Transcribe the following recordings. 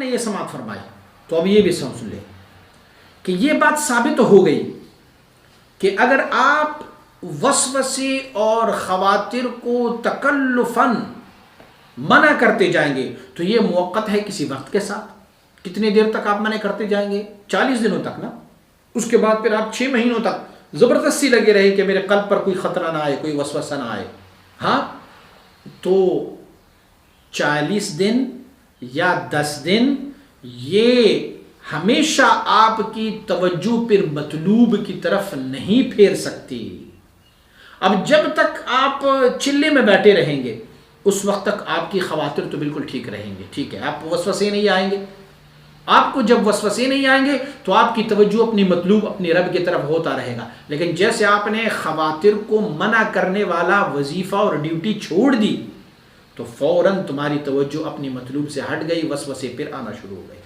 نے یہ سماعت فرمائی تو اب یہ بھی سن لیں کہ یہ بات ثابت ہو گئی کہ اگر آپ وسوسے اور خواطر کو تکلفاً منع کرتے جائیں گے تو یہ موقت ہے کسی وقت کے ساتھ. کتنے دیر تک آپ منع کرتے جائیں گے؟ 40 دنوں تک نا. اس کے بعد پھر آپ 6 مہینوں تک زبردستی لگے رہے کہ میرے قلب پر کوئی خطرہ نہ آئے، کوئی وسوسہ نہ آئے. ہاں تو 40 دن یا 10 دن یہ ہمیشہ آپ کی توجہ پھر مطلوب کی طرف نہیں پھیر سکتی. اب جب تک آپ چلے میں بیٹھے رہیں گے اس وقت تک آپ کی خواطر تو بالکل ٹھیک رہیں گے، ٹھیک ہے، آپ وسوسے نہیں آئیں گے. آپ کو جب وسوسے نہیں آئیں گے تو آپ کی توجہ اپنی مطلوب اپنی رب کی طرف ہوتا رہے گا. لیکن جیسے آپ نے خواطر کو منع کرنے والا وظیفہ اور ڈیوٹی چھوڑ دی تو فوراً تمہاری توجہ اپنی مطلوب سے ہٹ گئی، وسوسے پھر آنا شروع ہو گئے،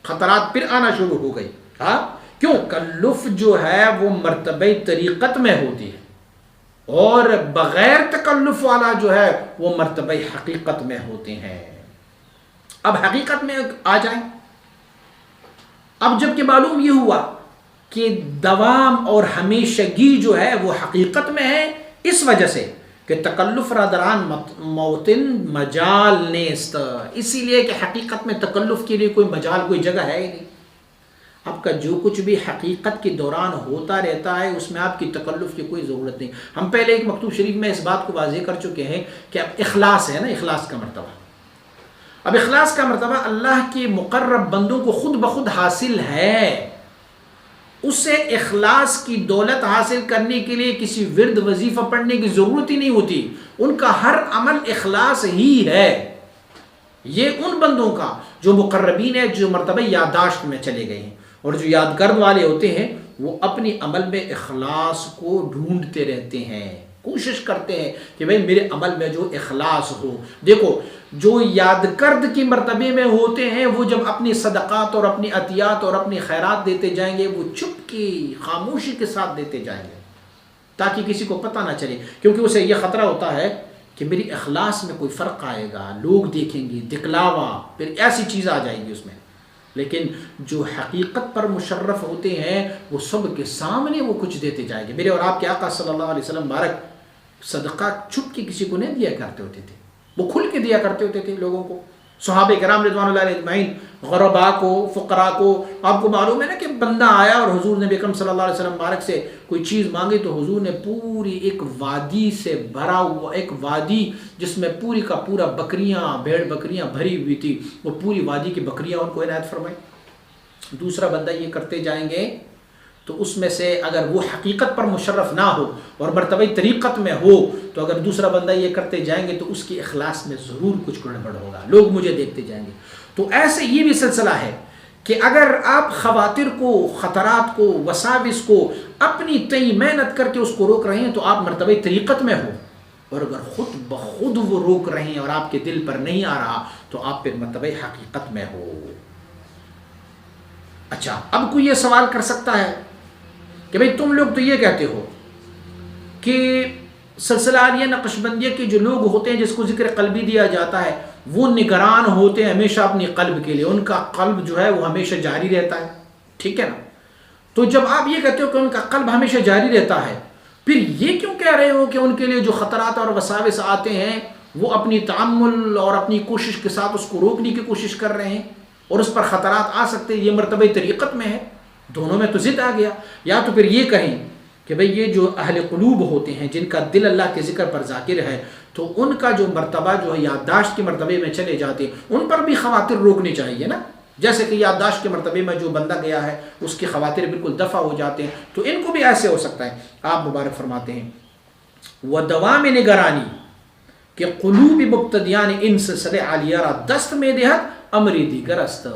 خطرات پھر آنا شروع ہو گئی. ہاں کیوں؟ تکلف جو ہے وہ مرتبہ طریقت میں ہوتی ہے اور بغیر تکلف والا جو ہے وہ مرتبہ حقیقت میں ہوتے ہیں. اب حقیقت میں آ جائیں. اب جب کہ معلوم یہ ہوا کہ دوام اور ہمیشگی جو ہے وہ حقیقت میں ہے، اس وجہ سے کہ تکلف را دران موتن مجال نیست، اسی لیے کہ حقیقت میں تکلف کے لیے کوئی مجال، کوئی جگہ ہے ہی نہیں. آپ کا جو کچھ بھی حقیقت کے دوران ہوتا رہتا ہے اس میں آپ کی تکلف کی کوئی ضرورت نہیں. ہم پہلے ایک مکتوب شریف میں اس بات کو واضح کر چکے ہیں کہ اب اخلاص ہے نا، اخلاص کا مرتبہ. اب اخلاص کا مرتبہ اللہ کے مقرب بندوں کو خود بخود حاصل ہے. اسے اخلاص کی دولت حاصل کرنے کے لیے کسی ورد وظیفہ پڑھنے کی ضرورت ہی نہیں ہوتی. ان کا ہر عمل اخلاص ہی ہے. یہ ان بندوں کا جو مقربین ہے، جو مرتبہ یادداشت میں چلے گئے ہیں، اور جو یادگرد والے ہوتے ہیں وہ اپنی عمل میں اخلاص کو ڈھونڈتے رہتے ہیں، کوشش کرتے ہیں کہ بھئی میرے عمل میں جو اخلاص ہو. دیکھو جو یادگرد کی مرتبے میں ہوتے ہیں وہ جب اپنی صدقات اور اپنی عطیات اور اپنی خیرات دیتے جائیں گے وہ چپ کی خاموشی کے ساتھ دیتے جائیں گے تاکہ کسی کو پتہ نہ چلے، کیونکہ اسے یہ خطرہ ہوتا ہے کہ میری اخلاص میں کوئی فرق آئے گا، لوگ دیکھیں گے، دکھلاوا، پھر ایسی چیز آ جائیں گی اس میں. لیکن جو حقیقت پر مشرف ہوتے ہیں وہ سب کے سامنے وہ کچھ دیتے جائیں گے. میرے اور آپ کے آقا صلی اللہ علیہ وسلم مبارک صدقہ چھپ کے کسی کو نہیں دیا کرتے ہوتے تھے، وہ کھل کے دیا کرتے ہوتے تھے لوگوں کو. صحابہ کرام رضوان اللہ علیہ اجمعین، غرباء کو، فقراء کو. آپ کو معلوم ہے نا کہ بندہ آیا اور حضور نبی اکرم صلی اللہ علیہ وسلم مبارک سے کوئی چیز مانگی تو حضور نے پوری ایک وادی سے بھرا ہوا، ایک وادی جس میں پوری کا پورا بکریاں، بھیڑ بکریاں بھری ہوئی تھی، وہ پوری وادی کی بکریاں ان کو عنایت فرمائی. دوسرا بندہ یہ کرتے جائیں گے تو اس میں سے اگر وہ حقیقت پر مشرف نہ ہو اور مرتبہ طریقت میں ہو تو اگر دوسرا بندہ یہ کرتے جائیں گے تو اس کی اخلاص میں ضرور کچھ گڑبڑ ہوگا، لوگ مجھے دیکھتے جائیں گے. تو ایسے یہ بھی سلسلہ ہے کہ اگر آپ خواطر کو، خطرات کو، وساوس کو اپنی تئی محنت کر کے اس کو روک رہے ہیں تو آپ مرتبہ طریقت میں ہو، اور اگر خود بخود وہ روک رہے ہیں اور آپ کے دل پر نہیں آ رہا تو آپ پھر مرتبہ حقیقت میں ہو. اچھا، اب کوئی یہ سوال کر سکتا ہے کہ بھئی تم لوگ تو یہ کہتے ہو کہ سلسلہ عالیہ نقشبندیہ کے جو لوگ ہوتے ہیں جس کو ذکر قلبی دیا جاتا ہے وہ نگران ہوتے ہیں ہمیشہ اپنی قلب کے لیے، ان کا قلب جو ہے وہ ہمیشہ جاری رہتا ہے، ٹھیک ہے نا. تو جب آپ یہ کہتے ہو کہ ان کا قلب ہمیشہ جاری رہتا ہے، پھر یہ کیوں کہہ رہے ہو کہ ان کے لیے جو خطرات اور وساوس آتے ہیں وہ اپنی تعمل اور اپنی کوشش کے ساتھ اس کو روکنے کی کوشش کر رہے ہیں اور اس پر خطرات آ سکتے ہیں، یہ مرتبہ طریقت میں ہے؟ دونوں میں تو ضد آ گیا. یا تو پھر یہ کہیں کہ بھئی یہ جو اہل قلوب ہوتے ہیں جن کا دل اللہ کے ذکر پر ذاکر ہے تو ان کا جو مرتبہ جو ہے یادداشت کے مرتبے میں چلے جاتے ہیں، ان پر بھی خواطر روکنے چاہیے نا. جیسے کہ یادداشت کے مرتبے میں جو بندہ گیا ہے اس کی خواطر بالکل دفع ہو جاتے ہیں، تو ان کو بھی ایسے ہو سکتا ہے. آپ مبارک فرماتے ہیں وَدَوَامِ نِگَرانی کہ قلوب مبتدیان ان سلسلے عالیہ را دست میں دہت امری دیگر است.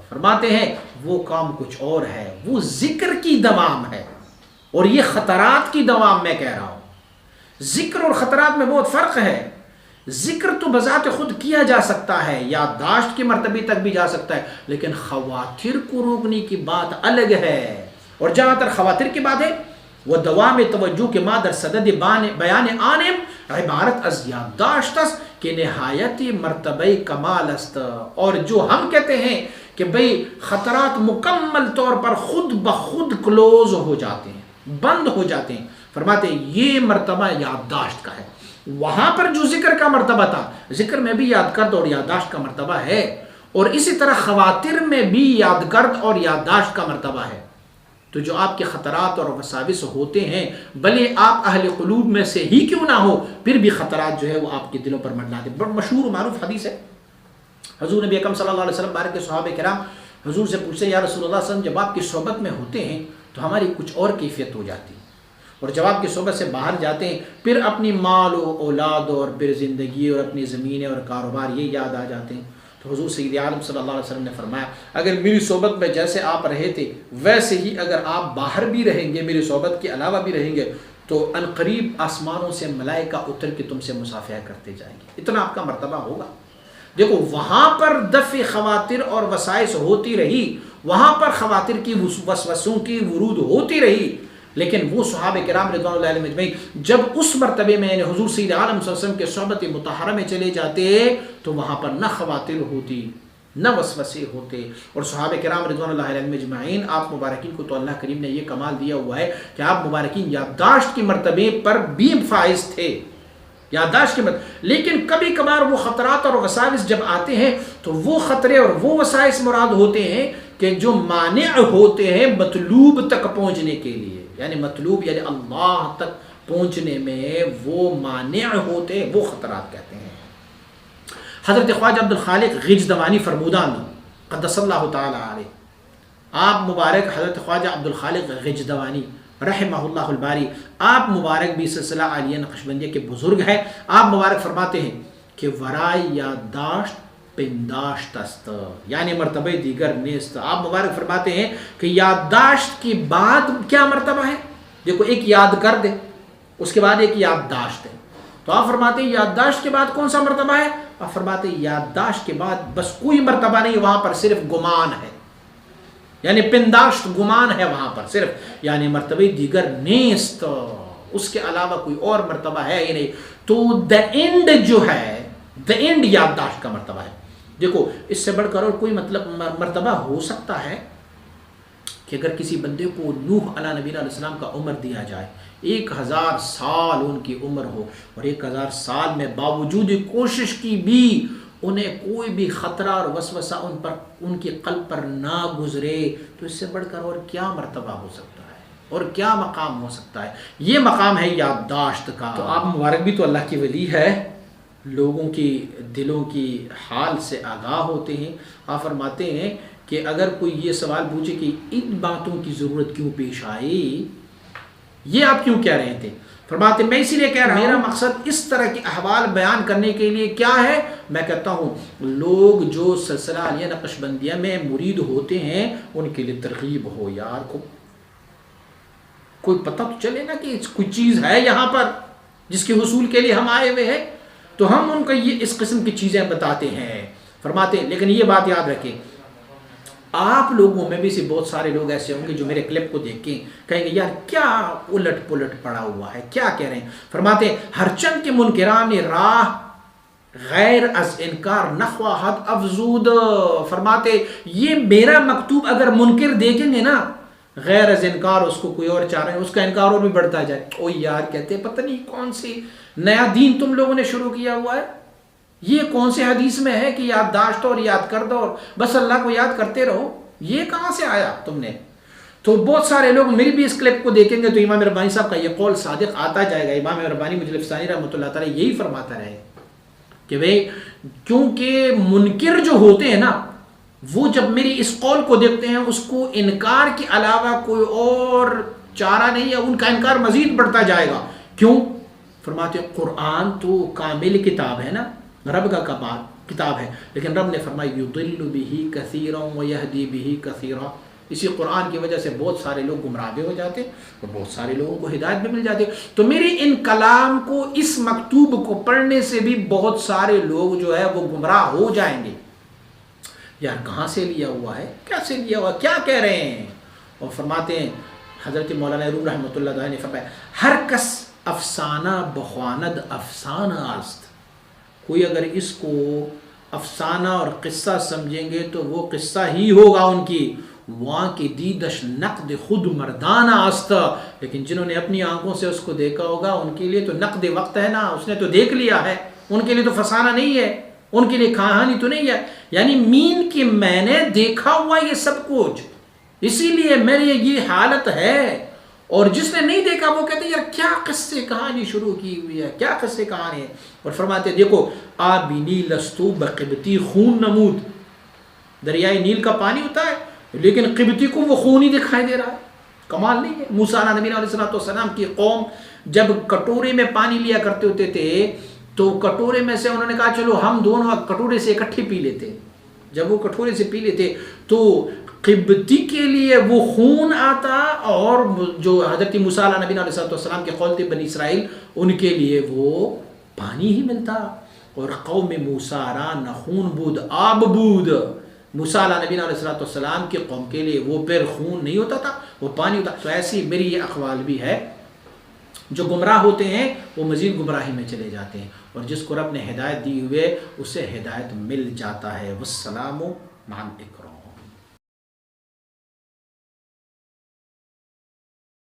فرماتے ہیں وہ کام کچھ اور ہے، وہ ذکر کی دوام ہے اور یہ خطرات کی دوام میں کہہ رہا ہوں. ذکر اور خطرات میں بہت فرق ہے. ذکر تو بذات خود کیا جا سکتا ہے، یادداشت کے مرتبے تک بھی جا سکتا ہے، لیکن خواطر کو روکنے کی بات الگ ہے. اور جہاں تک خواطر کی بات ہے وہ دوام توجہ کے مادر صدد بیان آنم عبارت از یادداشت است کہ نہایت مرتبہ کمال است. اور جو ہم کہتے ہیں کہ بھئی خطرات مکمل طور پر خود بخود کلوز ہو جاتے ہیں، بند ہو جاتے ہیں. فرماتے ہیں یہ مرتبہ یادداشت کا ہے. وہاں پر جو ذکر کا مرتبہ تھا، ذکر میں بھی یادگرد اور یادداشت کا مرتبہ ہے، اور اسی طرح خواتر میں بھی یادگرد اور یادداشت کا مرتبہ ہے. تو جو آپ کے خطرات اور وساوس ہوتے ہیں، بھلے آپ اہل قلوب میں سے ہی کیوں نہ ہو، پھر بھی خطرات جو ہے وہ آپ کے دلوں پر منڈلاتے ہیں. بڑا مشہور و معروف حدیث ہے. حضور نبی اکرم صلی اللہ علیہ وسلم بارک کے صحابہ کرام حضور سے پوچھتے ہیں یا رسول اللہ صلی اللہ علیہ وسلم، جب آپ کی صحبت میں ہوتے ہیں تو ہماری کچھ اور کیفیت ہو جاتی ہے، اور جب آپ کی صحبت سے باہر جاتے ہیں پھر اپنی مال و اولاد اور پھر زندگی اور اپنی زمینیں اور کاروبار یہ یاد آ جاتے ہیں. تو حضور سید عالم صلی اللہ علیہ وسلم نے فرمایا اگر میری صحبت میں جیسے آپ رہے تھے ویسے ہی اگر آپ باہر بھی رہیں گے، میری صحبت کے علاوہ بھی رہیں گے، تو عنقریب آسمانوں سے ملائکہ اتر کے تم سے مصافحہ کرتے جائیں گے. اتنا آپ کا مرتبہ ہوگا. دیکھو وہاں پر دفع خواطر اور وسائس ہوتی رہی، وہاں پر خواطر کی وسوسوں کی ورود ہوتی رہی، لیکن وہ صحابہ کرام رضوان اللہ علیہم اجمعین جب اس مرتبے میں یعنی حضور سید عالم صلی اللہ علیہ وسلم کے صحبت مطہرہ میں چلے جاتے تو وہاں پر نہ خواطر ہوتی نہ وسوسے ہوتے. اور صحابہ کرام رضوان اللہ علیہم اجمعین آپ مبارکین کو تو اللہ کریم نے یہ کمال دیا ہوا ہے کہ آپ مبارکین یادداشت کے مرتبے پر بھی فائز تھے، یادداشت کے مرتبے. لیکن کبھی کبھار وہ خطرات اور وسائس جب آتے ہیں تو وہ خطرے اور وہ وسائس مراد ہوتے ہیں کہ جو مانع ہوتے ہیں مطلوب تک پہنچنے کے لیے، یعنی مطلوب یعنی اللہ تک پہنچنے میں وہ مانع ہوتے ہیں، وہ خطرات کہتے ہیں. حضرت خواجہ عبد الخالق غجدوانی فرمودان قدس اللہ تعالی علیہ، آپ مبارک حضرت خواجہ عبد الخالق غجدوانی رحمہ اللہ الباری، آپ مبارک بھی سلسلہ عالیہ نقشبندیہ کے بزرگ ہیں. آپ مبارک فرماتے ہیں کہ ورائے یادداشت پنداشت است، یعنی مرتبہ دیگر نیست. آپ مبارک فرماتے ہیں کہ یادداشت کی بعد کیا مرتبہ ہے؟ دیکھو ایک یادگرد ہے، اس کے بعد ایک یادداشت ہے. تو آپ فرماتے ہیں یادداشت کے بعد کون سا مرتبہ ہے؟ آپ فرماتے ہیں یادداشت کے بعد بس کوئی مرتبہ نہیں، وہاں پر صرف گمان ہے، یعنی پنداشت گمان ہے وہاں پر صرف، یعنی مرتبہ دیگر نیست، اس کے علاوہ کوئی اور مرتبہ ہے ہی نہیں. تو دا اینڈ جو ہے، دا اینڈ یادداشت کا مرتبہ ہے. دیکھو اس سے بڑھ کر اور کوئی مرتبہ ہو سکتا ہے کہ اگر کسی بندے کو نوح علیہ نبی علیہ السلام کا عمر دیا جائے، 1000 سال ان کی عمر ہو، اور 1000 سال میں باوجود کوشش کی بھی انہیں کوئی بھی خطرہ اور وسوسہ ان کے قلب پر نہ گزرے، تو اس سے بڑھ کر اور کیا مرتبہ ہو سکتا ہے اور کیا مقام ہو سکتا ہے؟ یہ مقام ہے یادداشت کا. تو آپ مبارک بھی تو اللہ کی ولی ہے، لوگوں کی دلوں کی حال سے آگاہ ہوتے ہیں. آپ فرماتے ہیں کہ اگر کوئی یہ سوال پوچھے کہ ان باتوں کی ضرورت کیوں پیش آئی، یہ آپ کیوں کہہ رہے تھے؟ فرماتے میں اسی لیے کہہ رہا ہوں، میرا مقصد اس طرح کے احوال بیان کرنے کے لیے کیا ہے؟ میں کہتا ہوں لوگ جو سلسلہ عالیہ نقشبندیہ میں مرید ہوتے ہیں ان کے لیے ترغیب ہو. یار کوئی پتہ تو چلے نا کہ کوئی چیز ہے یہاں پر جس کے حصول کے لیے ہم آئے ہوئے ہیں، تو ہم ان کو یہ اس قسم کی چیزیں بتاتے ہیں. فرماتے ہیں لیکن یہ بات یاد رکھیں، آپ لوگوں میں بھی سے بہت سارے لوگ ایسے ہوں گے جو میرے کلپ کو دیکھ کے کہیں گے یار کیا الٹ پلٹ پڑا ہوا ہے، کیا کہہ رہے ہیں. فرماتے ہیں ہر چند کے منکران راہ غیر از انکار نخواہ حد افزود. فرماتے یہ میرا مکتوب اگر منکر دیکھیں گے نا، غیر از انکار اس کو کوئی اور چاہ رہے ہیں، اس کا انکار اور بھی بڑھتا جائے. او یار کہتے ہیں پتہ نہیں کون سی نیا دین تم لوگوں نے شروع کیا ہوا ہے، یہ کون سے حدیث میں ہے کہ یادداشت اور یاد کر دو اور بس اللہ کو یاد کرتے رہو، یہ کہاں سے آیا تم نے؟ تو بہت سارے لوگ میری بھی اس کلپ کو دیکھیں گے تو امام ربانی صاحب کا یہ قول صادق آتا جائے گا. امام ربانی مجلس ثانی رحمۃ اللہ تعالی یہی فرماتا رہے کہ بھئی کیونکہ منکر جو ہوتے ہیں نا، وہ جب میری اس قول کو دیکھتے ہیں اس کو انکار کے علاوہ کوئی اور چارہ نہیں ہے، ان کا انکار مزید بڑھتا جائے گا. کیوں؟ فرماتے ہیں قرآن تو کامل کتاب ہے نا، رب کا کتاب ہے، لیکن رب نے فرمایا یضل بہ کثیرا ویہدی بہ کثیرا. اسی قرآن کی وجہ سے بہت سارے لوگ گمراہ بھی ہو جاتے اور بہت سارے لوگوں کو ہدایت بھی مل جاتی. تو میری ان کلام کو، اس مکتوب کو پڑھنے سے بھی بہت سارے لوگ جو ہے وہ گمراہ ہو جائیں گے. یار کہاں سے لیا ہوا ہے، کیسے لیا ہوا، کیا کہہ رہے ہیں؟ اور فرماتے ہیں حضرت مولانا روم رحمۃ اللہ تعالی نے فرمایا ہر کس افسانہ بخواند افسانہ است. کوئی اگر اس کو افسانہ اور قصہ سمجھیں گے تو وہ قصہ ہی ہوگا ان کی. وہاں کی دیدش نقد خود مردانہ است. لیکن جنہوں نے اپنی آنکھوں سے اس کو دیکھا ہوگا ان کے لیے تو نقد وقت ہے نا, اس نے تو دیکھ لیا ہے, ان کے لیے تو فسانہ نہیں ہے, ان کے لیے کہانی تو نہیں ہے. یعنی مین کہ میں نے دیکھا ہوا یہ سب کچھ, اسی لیے میری یہ حالت ہے. اور جس نے نہیں دیکھا وہ کہتے ہیں یار کیا قصے کہانی شروع کی ہوئی ہے, کیا قصے کہانی ہے. اور فرماتے دیکھو آبی لستو بقبطی خون نمود, دریائے نیل کا پانی ہوتا ہے لیکن قبطی کو وہ خون ہی دکھائی دے رہا ہے. کمال نہیں ہے. موسیٰ نبی علیہ السلام کی قوم جب کٹورے میں پانی لیا کرتے ہوتے تھے تو کٹورے میں سے انہوں نے کہا چلو ہم دونوں کٹورے سے اکٹھے پی لیتے. جب وہ کٹورے سے پی لیتے تو قبطی کے لیے وہ خون آتا, اور جو حضرت موسیٰ علیہ نبی علیہ السلام کے قول تھے بنی اسرائیل ان کے لیے وہ پانی ہی ملتا. اور قوم موسیٰ را نہ خون بود آب بود. موسیٰ علیہ نبی علیہ السلام کی قوم کے لیے وہ پھر خون نہیں ہوتا تھا, وہ پانی ہوتا. تو ایسی میری یہ اقوال بھی ہے, جو گمراہ ہوتے ہیں وہ مزید گمراہی میں چلے جاتے ہیں, اور جس کو رب نے ہدایت دی ہوئے اسے ہدایت مل جاتا ہے. والسلام مع الاکرام.